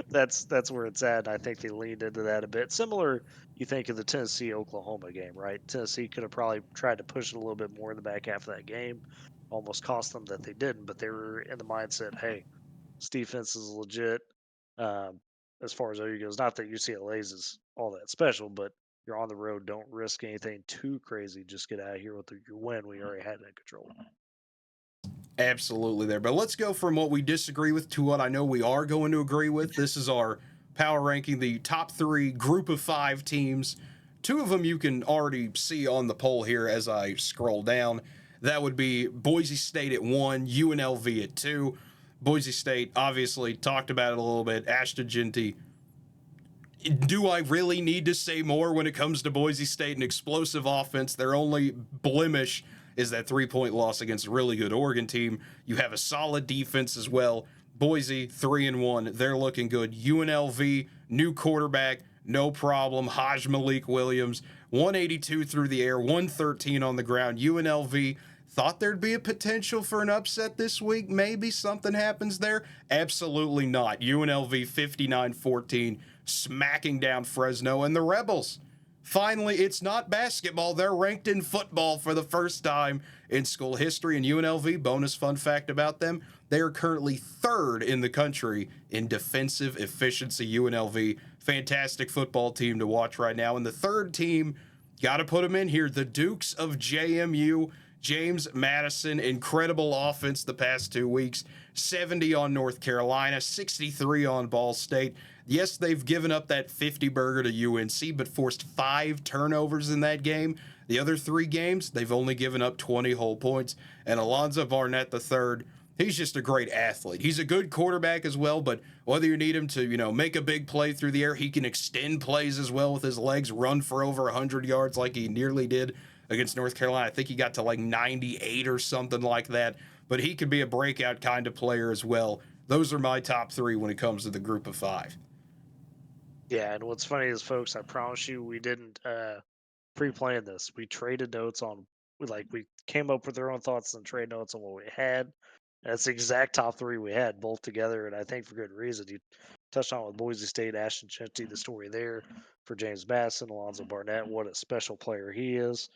that's where it's at. And I think they leaned into that a bit. Similar, you think of the Tennessee Oklahoma game, right? Tennessee could have probably tried to push it a little bit more in the back half of that game. Almost cost them that they didn't, but they were in the mindset, hey, this defense is legit. Um, as far as OU goes, not that UCLA's is all that special, but you're on the road. Don't risk anything too crazy. Just get out of here with your win. We already had that control. Absolutely there. But let's go from what we disagree with to what I know we are going to agree with. This is our power ranking, the top 3 group of 5 teams. 2 of them you can already see on the poll here as I scroll down. That would be Boise State at 1, UNLV at 2. Boise State, obviously, talked about it a little bit. Ashton Genty. Do I really need to say more when it comes to Boise State? An explosive offense. Their only blemish is that 3-point loss against a really good Oregon team. You have a solid defense as well. Boise 3-1. They're looking good. UNLV, new quarterback, no problem. Haj Malik Williams, 182 through the air, 113 on the ground. UNLV thought there'd be a potential for an upset this week. Maybe something happens there. Absolutely not. UNLV 59-14, smacking down Fresno. And the Rebels, finally, it's not basketball. They're ranked in football for the first time in school history. And UNLV, bonus fun fact about them, they are currently 3rd in the country in defensive efficiency. UNLV, fantastic football team to watch right now. And the third team, got to put them in here, the Dukes of JMU. James Madison, incredible offense the past 2 weeks. 70 on North Carolina, 63 on Ball State. Yes, they've given up that 50 burger to UNC, but forced 5 turnovers in that game. The other 3 games, they've only given up 20 whole points. And Alonzo Barnett III, he's just a great athlete. He's a good quarterback as well, but whether you need him to, make a big play through the air, he can extend plays as well with his legs, run for over 100 yards like he nearly did against North Carolina. I think he got to like 98 or something like that, but he could be a breakout kind of player as well. Those are my top 3 when it comes to the group of 5. Yeah, and what's funny is, folks, I promise you, we didn't pre-plan this. We traded notes on, we came up with our own thoughts and trade notes on what we had. That's the exact top 3 we had, both together, and I think for good reason. You touched on with Boise State, Ashton Jeanty, the story there for James Madison, Alonzo Barnett, what a special player he is.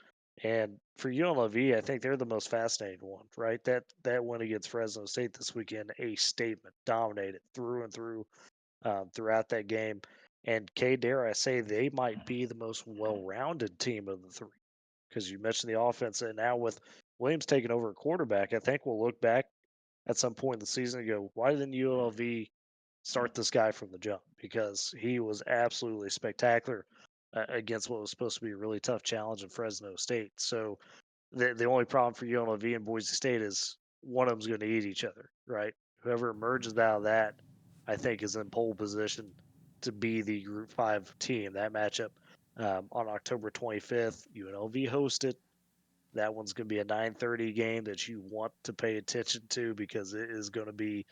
And for UNLV, I think they're the most fascinating one, right? That win against Fresno State this weekend, a statement, dominated through and through throughout that game. And Cade, dare I say, they might be the most well-rounded team of the 3, because you mentioned the offense, and now with Williams taking over a quarterback, I think we'll look back at some point in the season and go, why didn't UNLV start this guy from the jump? Because he was absolutely spectacular against what was supposed to be a really tough challenge in Fresno State. So the only problem for UNLV and Boise State is one of them's going to eat each other, right? Whoever emerges out of that, I think, is in pole position to be the Group 5 team. That matchup on October 25th, UNLV hosted. That one's going to be a 9:30 game that you want to pay attention to, because it is going to be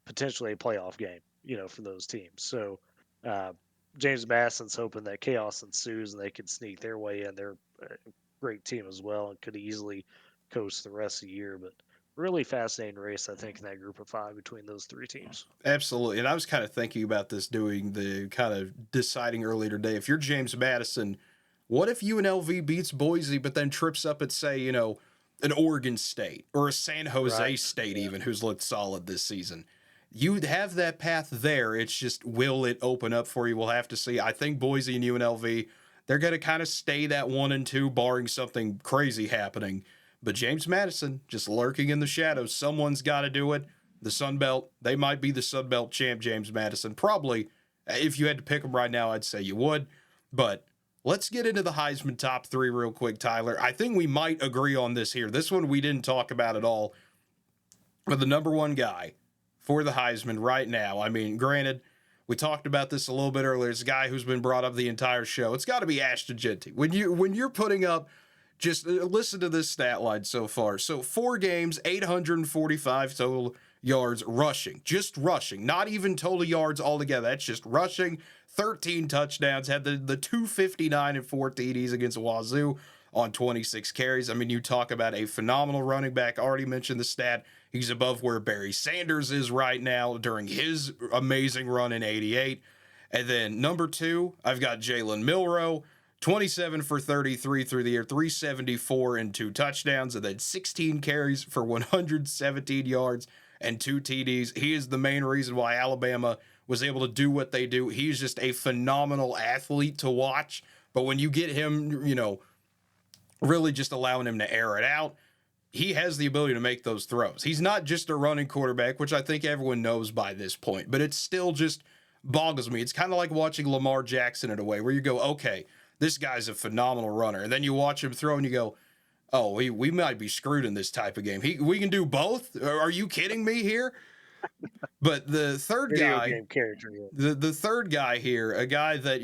potentially a playoff game, for those teams. So uh, James Madison's hoping that chaos ensues and they can sneak their way in. They're a great team as well and could easily coast the rest of the year. But really fascinating race, I think, in that group of 5 between those 3 teams. Absolutely. And I was kind of thinking about this, doing the kind of deciding earlier today. If you're James Madison, what if UNLV beats Boise, but then trips up at, say, an Oregon State or a San Jose Right. State, even, who's looked solid this season? You'd have that path there. It's just, will it open up for you? We'll have to see. I think Boise and UNLV, they're going to kind of stay that 1 and 2, barring something crazy happening. But James Madison, just lurking in the shadows. Someone's got to do it. The Sun Belt, they might be the Sun Belt champ, James Madison. Probably, if you had to pick them right now, I'd say you would. But let's get into the Heisman top 3 real quick, Tyler. I think we might agree on this here. This one we didn't talk about at all. But the number 1 guy for the Heisman right now, I mean, granted, we talked about this a little bit earlier. It's a guy who's been brought up the entire show. It's got to be Ashton Jeanty. When you're putting up, just listen to this stat line so far. So 4 games, 845 total yards rushing, just rushing, not even total yards altogether. That's just rushing. 13 touchdowns, had the 259 and 4 TDs against Wazoo on 26 carries. I mean, you talk about a phenomenal running back. Already mentioned the stat. He's above where Barry Sanders is right now during his amazing run in 88. And then number 2, I've got Jalen Milroe. 27 for 33 through the air, 374 and 2 touchdowns, and then 16 carries for 117 yards and 2 TDs. He is the main reason why Alabama was able to do what they do. He's just a phenomenal athlete to watch. But when you get him, really just allowing him to air it out, he has the ability to make those throws. He's not just a running quarterback, which I think everyone knows by this point, but it still just boggles me. It's kind of like watching Lamar Jackson in a way where you go, okay, this guy's a phenomenal runner. And then you watch him throw and you go, oh, we might be screwed in this type of game. We can do both? Are you kidding me here? But the third Video guy, game character. Yeah. the third guy here, a guy that,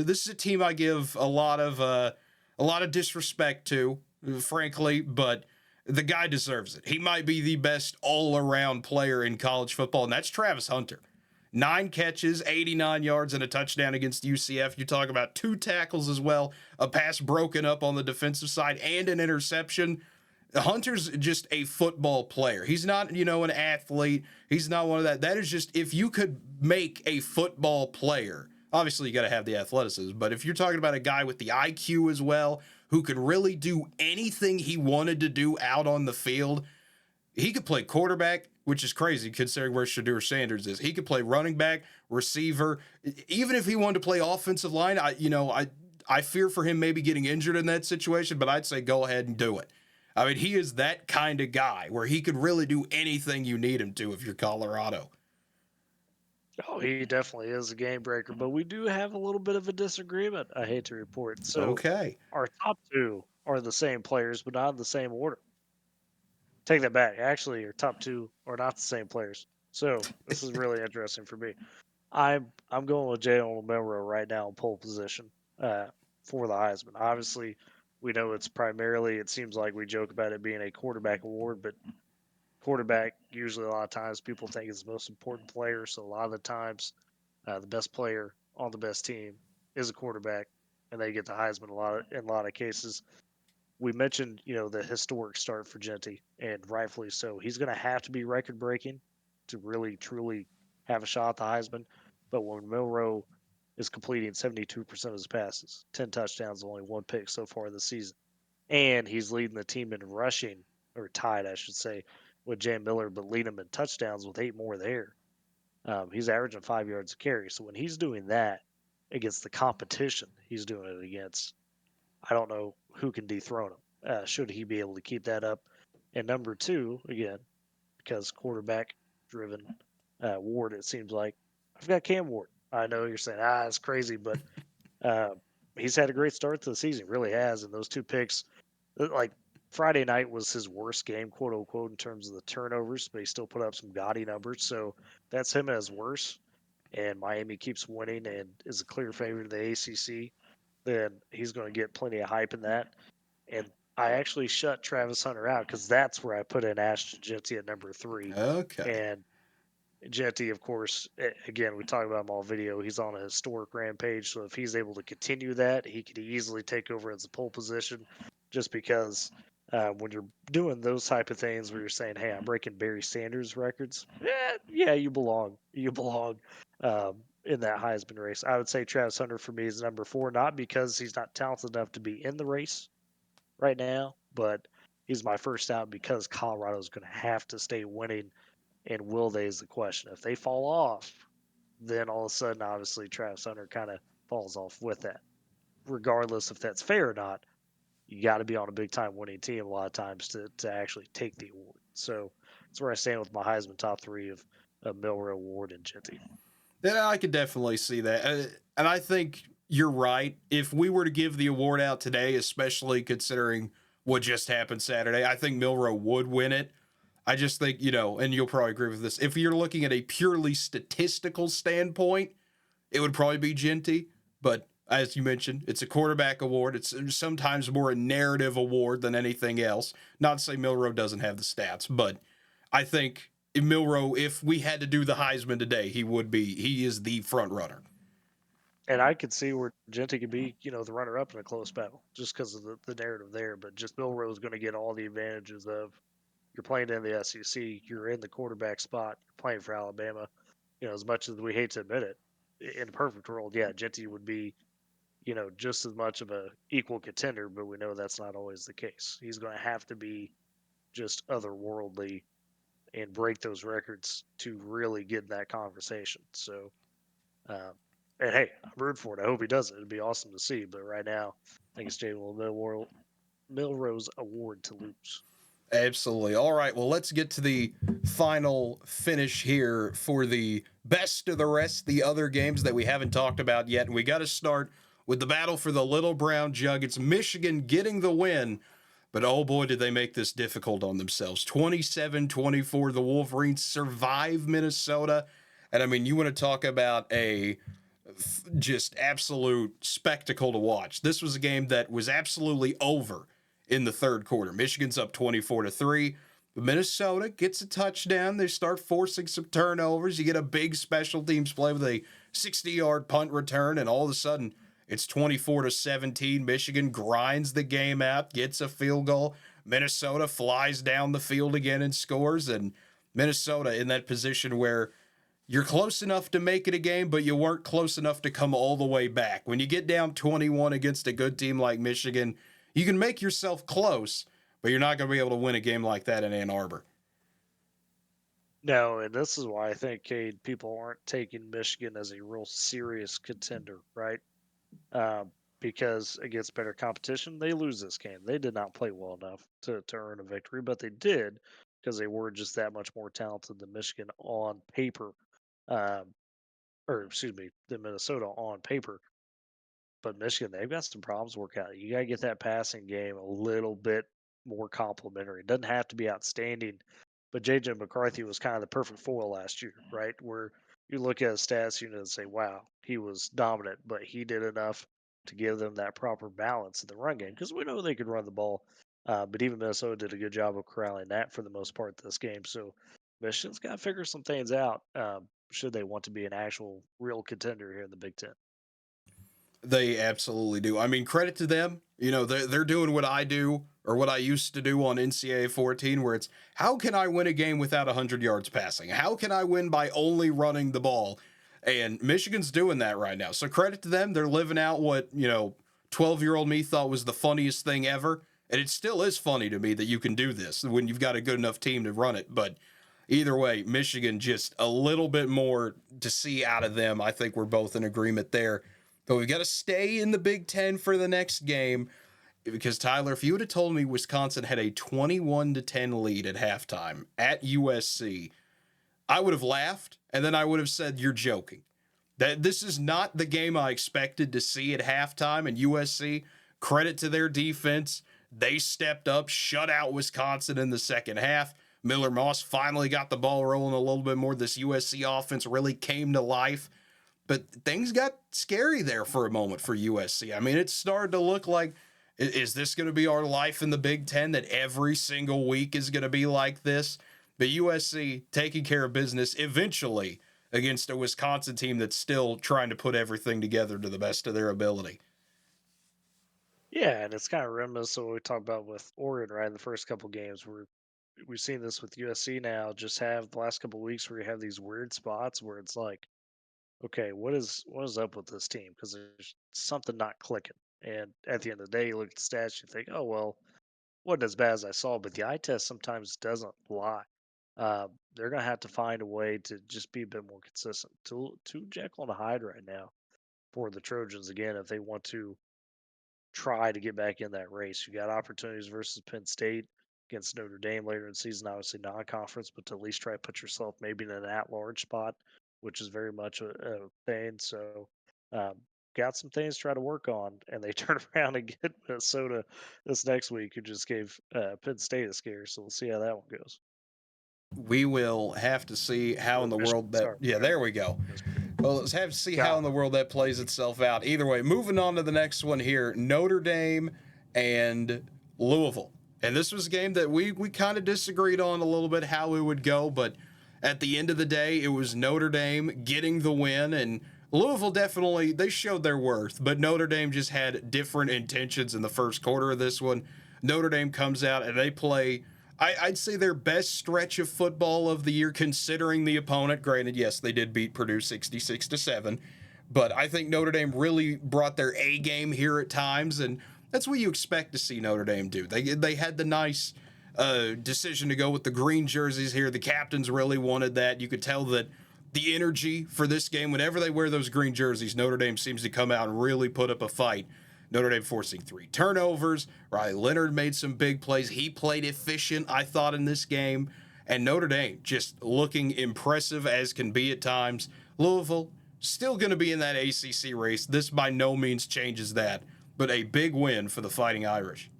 this is a team I give a lot of disrespect to, frankly, but the guy deserves it. He might be the best all-around player in college football, and that's Travis Hunter. 9 catches, 89 yards, and a touchdown against UCF. You talk about 2 tackles as well, a pass broken up on the defensive side, and an interception. Hunter's just a football player. He's not, an athlete. He's not one of that. That is just, if you could make a football player, obviously you got to have the athleticism, but if you're talking about a guy with the IQ as well, who could really do anything he wanted to do out on the field, he could play quarterback, which is crazy considering where Shadur Sanders is. He could play running back, receiver. Even if he wanted to play offensive line, I fear for him maybe getting injured in that situation, but I'd say go ahead and do it. I mean, he is that kind of guy where he could really do anything you need him to if you're Colorado. Oh, he definitely is a game breaker, but we do have a little bit of a disagreement, I hate to report. So, Okay. our top two are the same players, but not in the same order. Take that back. Actually, your top two are not the same players. So, this is really interesting for me. I'm going with Jalen Milroe right now in pole position uh, for the Heisman. Obviously, we know it's primarily. It seems like we joke about it being a quarterback award, but quarterback usually a lot of times people think is the most important player. So a lot of the times, the best player on the best team is a quarterback, and they get the Heisman in a lot of cases. We mentioned, the historic start for Genty, and rightfully so. He's going to have to be record breaking to really truly have a shot at the Heisman. But when Milroe is completing 72% of his passes, 10 touchdowns, only one pick so far this season, and he's leading the team in rushing, or tied, I should say, with Jay Miller, but leading him in touchdowns with 8 more there. He's averaging 5 yards a carry. So when he's doing that against the competition, he's doing it against. I don't know who can dethrone him. Should he be able to keep that up? And number two, again, because quarterback driven Ward, it seems like I've got Cam Ward. I know you're saying, it's crazy, but uh, he's had a great start to the season, really has. And those two picks, like Friday night was his worst game, quote unquote, in terms of the turnovers, but he still put up some gaudy numbers. So that's him at his worst. And Miami keeps winning and is a clear favorite of the ACC. Then he's going to get plenty of hype in that. And I actually shut Travis Hunter out because that's where I put in Ashton Jetty at number three. Okay. And Jetty, of course, again, we talk about him all video. He's on a historic rampage. So if he's able to continue that, he could easily take over as a pole position just because when you're doing those type of things where you're saying, hey, I'm breaking Barry Sanders records, yeah, you belong. You belong in that Heisman race. I would say Travis Hunter for me is number four, not because he's not talented enough to be in the race right now, but he's my first out because Colorado's going to have to stay winning, and will they is the question. If they fall off, then all of a sudden, obviously, Travis Hunter kind of falls off with that. Regardless if that's fair or not, you got to be on a big time winning team a lot of times to actually take the award. So that's where I stand with my Heisman top three of Milroe, Ward, and Genty. Yeah, I could definitely see that. And I think you're right. If we were to give the award out today, especially considering what just happened Saturday, I think Milroe would win it. I just think, and you'll probably agree with this. If you're looking at a purely statistical standpoint, it would probably be Genty. But as you mentioned, it's a quarterback award. It's sometimes more a narrative award than anything else. Not to say Milroe doesn't have the stats, but I think Milroe, if we had to do the Heisman today, he is the front runner. And I could see where Genty could be, the runner up in a close battle just because of the narrative there. But just Milroe is going to get all the advantages of you're playing in the SEC, you're in the quarterback spot, you're playing for Alabama. As much as we hate to admit it, in a perfect world, yeah, Genty would be, just as much of a equal contender, but we know that's not always the case. He's going to have to be just otherworldly and break those records to really get in that conversation. So, um, and hey, I'm rooting for it. I hope he does it. It'd be awesome to see. But right now, I think it's Jalen Milroe's award to lose. Absolutely. All right. Well, let's get to the final finish here for the best of the rest, the other games that we haven't talked about yet. And we got to start with the battle for the Little Brown Jug. It's Michigan getting the win, but oh boy, did they make this difficult on themselves. 27-24, the Wolverines survive Minnesota. And I mean, you want to talk about a just absolute spectacle to watch. This was a game that was absolutely over in the third quarter. Michigan's up 24-3. Minnesota gets a touchdown. They start forcing some turnovers. You get a big special teams play with a 60-yard punt return, and all of a sudden it's 24-17. Michigan grinds the game out, gets a field goal. Minnesota flies down the field again and scores, and Minnesota in that position where you're close enough to make it a game, but you weren't close enough to come all the way back. When you get down 21 against a good team like Michigan, you can make yourself close, but you're not going to be able to win a game like that in Ann Arbor. No, and this is why I think, people aren't taking Michigan as a real serious contender, right? because against better competition, they lose this game. They did not play well enough to earn a victory, but they did because they were just that much more talented than Michigan on paper, um, or excuse me, than Minnesota on paper. But Michigan, they've got some problems to work out. You got to get that passing game a little bit more complimentary. It doesn't have to be outstanding, but JJ McCarthy was kind of the perfect foil last year, right? Where you look at his stats unit and say, wow, he was dominant, but he did enough to give them that proper balance in the run game because we know they could run the ball. But even Minnesota did a good job of corralling that for the most part this game. So Michigan's got to figure some things out should they want to be an actual real contender here in the Big Ten. They absolutely do. I mean, credit to them. You know, they're doing what I do or what I used to do on NCAA 14, where it's how can I win a game without 100 yards passing? How can I win by only running the ball? And Michigan's doing that right now. So credit to them. They're living out what, 12-year-old me thought was the funniest thing ever. And it still is funny to me that you can do this when you've got a good enough team to run it. But either way, Michigan just a little bit more to see out of them. I think we're both in agreement there. But we've got to stay in the Big Ten for the next game because Tyler, if you would have told me Wisconsin had a 21-10 lead at halftime at USC, I would have laughed and then I would have said you're joking. That this is not the game I expected to see at halftime. And USC, credit to their defense, they stepped up, shut out Wisconsin in the second half. Miller Moss finally got the ball rolling a little bit more. This USC offense really came to life. But things got scary there for a moment for USC. I mean, it started to look like, is this going to be our life in the Big Ten, that every single week is going to be like this? But USC taking care of business eventually against a Wisconsin team that's still trying to put everything together to the best of their ability. Yeah, and it's kind of reminiscent of what we talked about with Oregon, right? In the first couple games, we've seen this with USC now. Just have the last couple weeks where you have these weird spots where it's like, okay, what is up with this team? Because there's something not clicking. And at the end of the day, you look at the stats, you think, oh well, wasn't as bad as I saw. But the eye test sometimes doesn't lie. They're gonna have to find a way to just be a bit more consistent. To Jekyll and Hyde right now for the Trojans again if they want to try to get back in that race. You got opportunities versus Penn State against Notre Dame later in the season, obviously non-conference, but to at least try to put yourself maybe in an at-large spot, which is very much a thing. So, um, got some things to try to work on, and they turn around and get Minnesota this next week, who just gave Penn State a scare. So we'll see how that one goes. We will have to see how Or in the Michigan, world that, sorry, yeah, there we go. Michigan. Well, let's have to see how Yeah, in the world that plays itself out. Either way, moving on to the next one here, Notre Dame and Louisville. And this was a game that we kind of disagreed on a little bit how it would go, but at the end of the day, it was Notre Dame getting the win, and Louisville definitely, they showed their worth, but Notre Dame just had different intentions in the first quarter of this one. Notre Dame comes out and they play, I'd say, their best stretch of football of the year, considering the opponent. Granted, yes, they did beat Purdue 66-7, but I think Notre Dame really brought their A game here at times, and that's what you expect to see Notre Dame do. They had the nice decision to go with the green jerseys here. The captains really wanted that. You could tell that the energy for this game, whenever they wear those green jerseys, Notre Dame seems to come out and really put up a fight. Notre Dame forcing 3 turnovers. Riley Leonard made some big plays. He played efficient, I thought, in this game. And Notre Dame just looking impressive as can be at times. Louisville still going to be in that ACC race. This by no means changes that, but a big win for the Fighting Irish.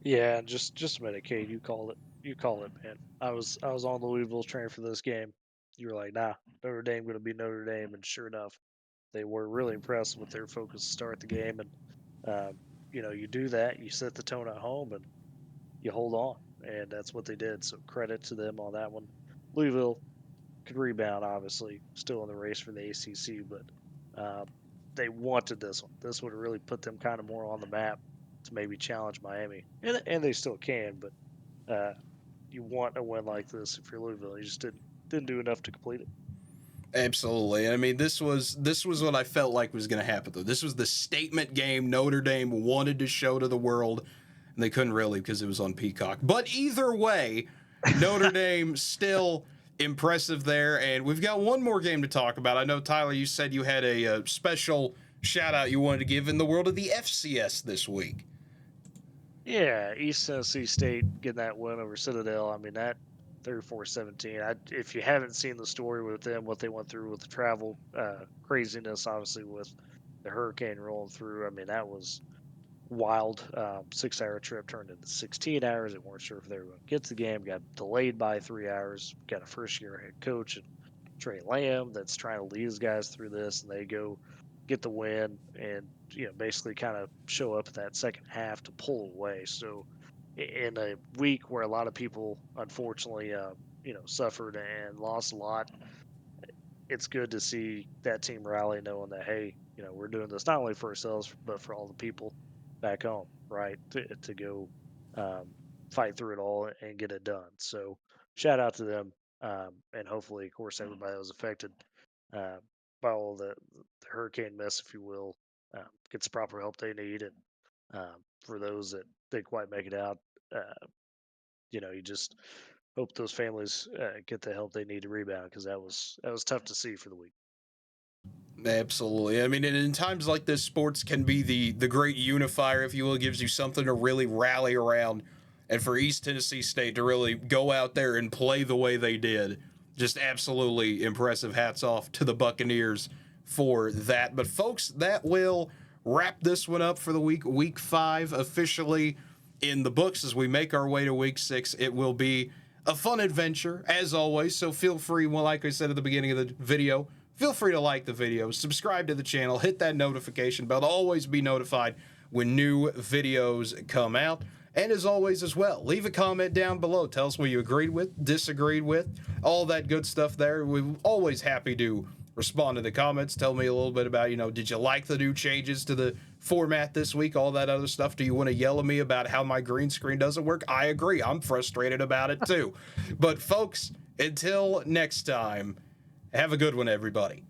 yeah. Just a minute, Cade. You called it. You called it, man. I was on the Louisville train for this game. You were like, nah, Notre Dame going to be Notre Dame, and sure enough, they were really impressed with their focus to start the game. And you do that, you set the tone at home, and you hold on, and that's what they did. So credit to them on that one. Louisville could rebound, obviously, still in the race for the ACC, but uh, they wanted this one. This would have really put them kind of more on the map to maybe challenge Miami, and they still can. But you want a win like this if you're Louisville. You just didn't do enough to complete it. Absolutely. I mean, this was what I felt like was going to happen, though. This was the statement game Notre Dame wanted to show to the world, and they couldn't really because it was on Peacock. But either way, Notre Dame still impressive there, and we've got one more game to talk about. I know, Tyler, you said you had a special shout out you wanted to give in the world of the FCS this week? Yeah, East Tennessee State getting that win over Citadel. I mean, that 34-17. If you haven't seen the story with them, what they went through with the travel craziness, obviously with the hurricane rolling through, I mean, that was wild. 6 hour trip turned into 16 hours. They weren't sure if they were going to get to the game. Got delayed by 3 hours. Got a first year head coach and Trey Lamb that's trying to lead his guys through this, and they go get the win and basically kind of show up in that second half to pull away. So in a week where a lot of people unfortunately suffered and lost a lot, it's good to see that team rally, knowing that, hey, we're doing this not only for ourselves but for all the people back home, right? To go fight through it all and get it done. So shout out to them, and hopefully, of course, everybody that was affected uh, by all the hurricane mess, if you will, gets the proper help they need. And for those that didn't quite make it out, you just hope those families get the help they need to rebound, because that was tough to see for the week. Absolutely. I mean, and in times like this, sports can be the great unifier, if you will. It gives you something to really rally around. And for East Tennessee State to really go out there and play the way they did, just absolutely impressive. Hats off to the Buccaneers for that. But folks, that will wrap this one up for the week. Week 5 officially in the books. As we make our way to week 6, it will be a fun adventure as always. So feel free, well, like I said at the beginning of the video, feel free to like the video, subscribe to the channel, hit that notification bell to always be notified when new videos come out. And as always as well, leave a comment down below. Tell us what you agreed with, disagreed with, all that good stuff there. We're always happy to respond to the comments. Tell me a little bit about, did you like the new changes to the format this week, all that other stuff. Do you want to yell at me about how my green screen doesn't work? I agree. I'm frustrated about it too. But folks, until next time, have a good one, everybody.